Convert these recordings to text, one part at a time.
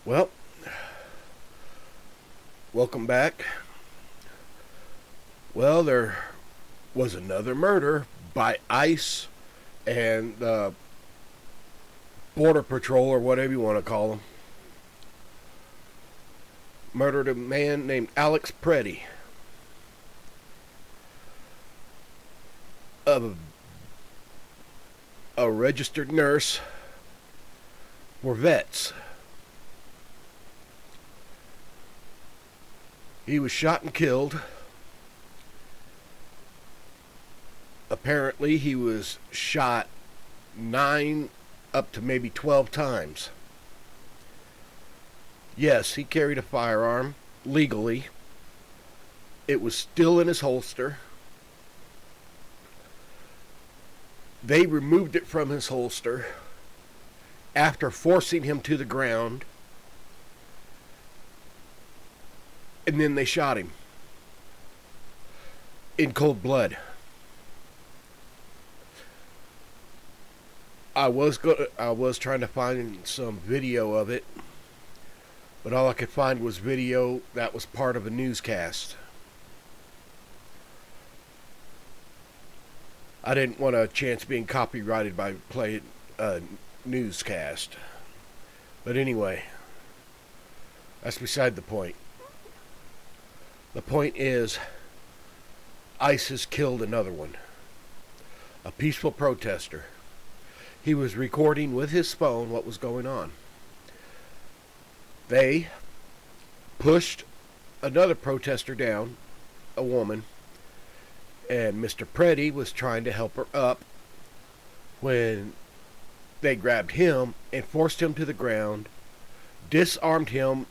Well, welcome back. Well, there was another murder by ICE and Border Patrol, or whatever you want to call them. Murdered a man named Alex Preddy of a registered nurse for vets. He was shot and killed. Apparently, he was shot 9 up to maybe 12 times. Yes, he carried a firearm legally. It was still in his holster. They removed it from his holster after forcing him to the ground, and then they shot him in cold blood. I was trying to find some video of it, but all I could find was video that was part of a newscast. I didn't want a chance being copyrighted by playing a newscast. But anyway, that's beside the point. The point is, ICE has killed another one. A peaceful protester. He was recording with his phone what was going on. They pushed another protester down, a woman, and Mr. Preddy was trying to help her up when they grabbed him and forced him to the ground, disarmed him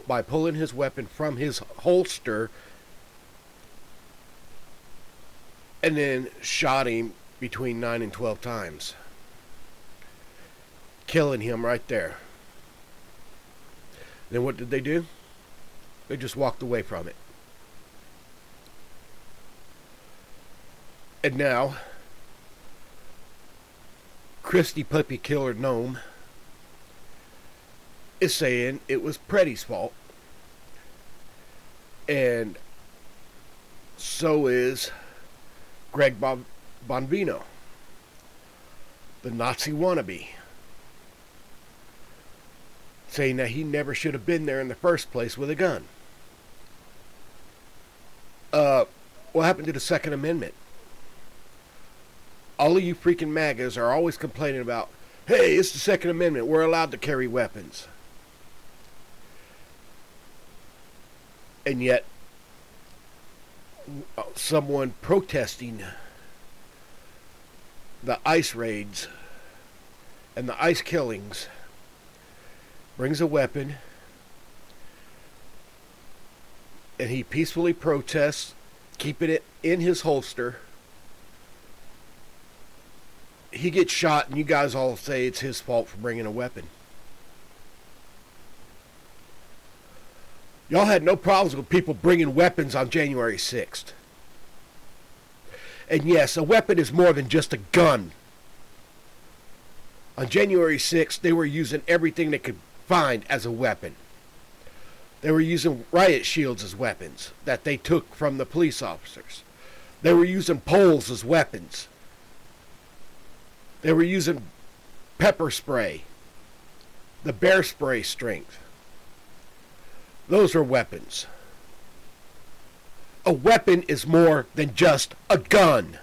by pulling his weapon from his holster, and then shot him between 9 and 12 times, killing him right there. Then what did they do? They just walked away from it. And now, Christy Puppy Killer Gnome is saying it was Preddy's fault. And so is Greg Bonvino, the Nazi wannabe, saying that he never should have been there in the first place with a gun. What happened to the Second Amendment? All of you freaking MAGAs are always complaining about, hey, it's the Second Amendment, we're allowed to carry weapons. And yet, someone protesting the ICE raids and the ICE killings brings a weapon, and he peacefully protests, keeping it in his holster. He gets shot, and you guys all say it's his fault for bringing a weapon. Y'all had no problems with people bringing weapons on January 6th. And yes, a weapon is more than just a gun. On January 6th, they were using everything they could find as a weapon. They were using riot shields as weapons that they took from the police officers. They were using poles as weapons. They were using pepper spray, the bear spray strength. Those are weapons. A weapon is more than just a gun.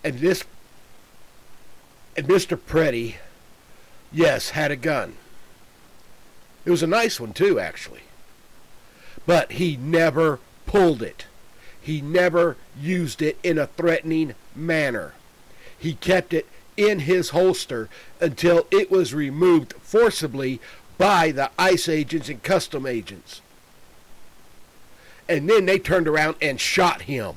And Mr. Preddy, yes, had a gun. It was a nice one too, actually. But he never pulled it. He never used it in a threatening manner. He kept it in his holster until it was removed forcibly by the ICE agents and custom agents. And then they turned around and shot him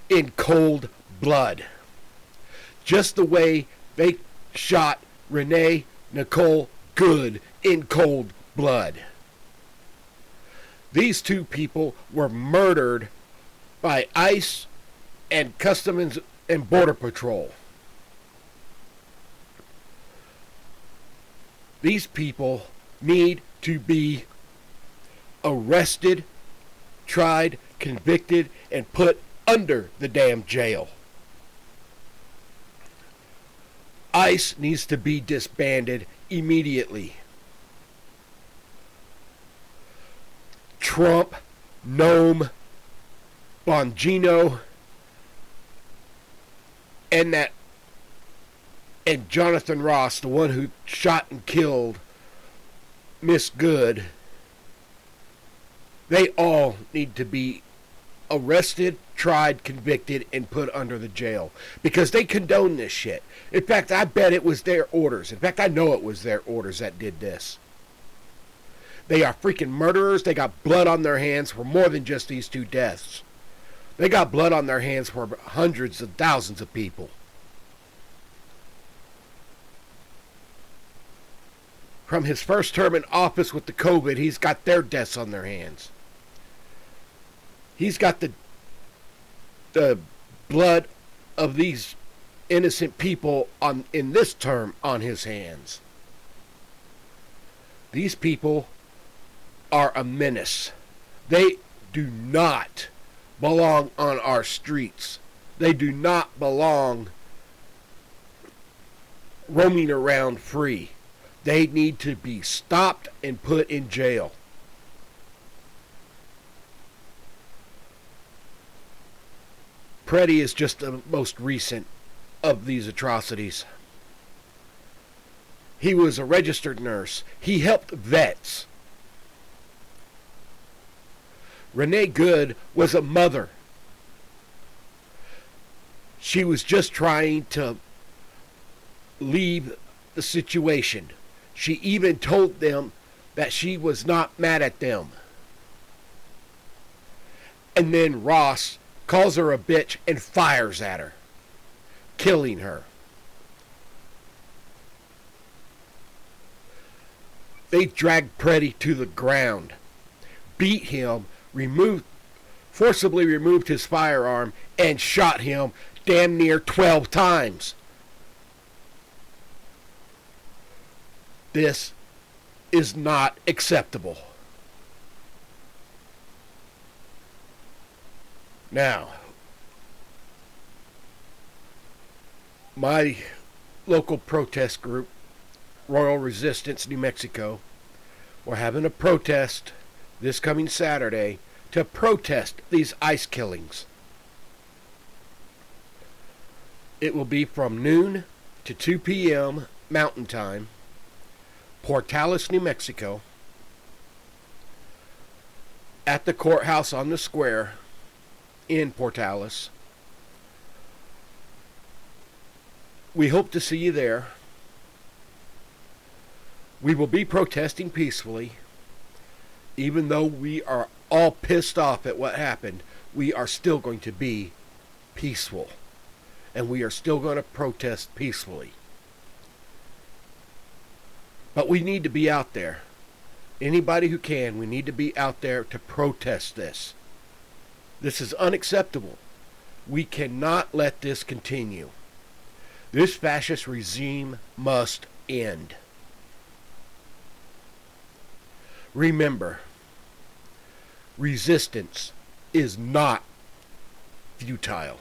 in cold blood. Just the way they shot Renee Nicole Good in cold blood. These two people were murdered by ICE and Customs and Border Patrol. These people need to be arrested, tried, convicted, and put under the damn jail. ICE needs to be disbanded immediately. Trump, Nome, Bongino, and Jonathan Ross, the one who shot and killed Miss Good, they all need to be arrested, tried, convicted, and put under the jail. Because they condone this shit. In fact, I bet it was their orders. In fact, I know it was their orders that did this. They are freaking murderers. They got blood on their hands for more than just these 2 deaths. They got blood on their hands for hundreds of thousands of people. From his first term in office with the COVID, he's got their deaths on their hands. He's got the blood of these innocent people in this term on his hands. These people are a menace. They do not belong on our streets. They do not belong roaming around free. They need to be stopped and put in jail. Preddy is just the most recent of these atrocities. He was a registered nurse. He helped vets. Renee Good was a mother. She was just trying to leave the situation. She even told them that she was not mad at them. And then Ross calls her a bitch and fires at her, killing her. They dragged Preddy to the ground, beat him, forcibly removed his firearm, and shot him damn near 12 times. This is not acceptable. Now, my local protest group, Royal Resistance New Mexico, we're having a protest this coming Saturday to protest these ICE killings. It will be from noon to 2 p.m. Mountain Time, Portales, New Mexico, at the courthouse on the square in Portales. We hope to see you there. We will be protesting peacefully. Even though we are all pissed off at what happened, we are still going to be peaceful. And we are still going to protest peacefully. But we need to be out there. Anybody who can, we need to be out there to protest this. This is unacceptable. We cannot let this continue. This fascist regime must end. Remember, resistance is not futile.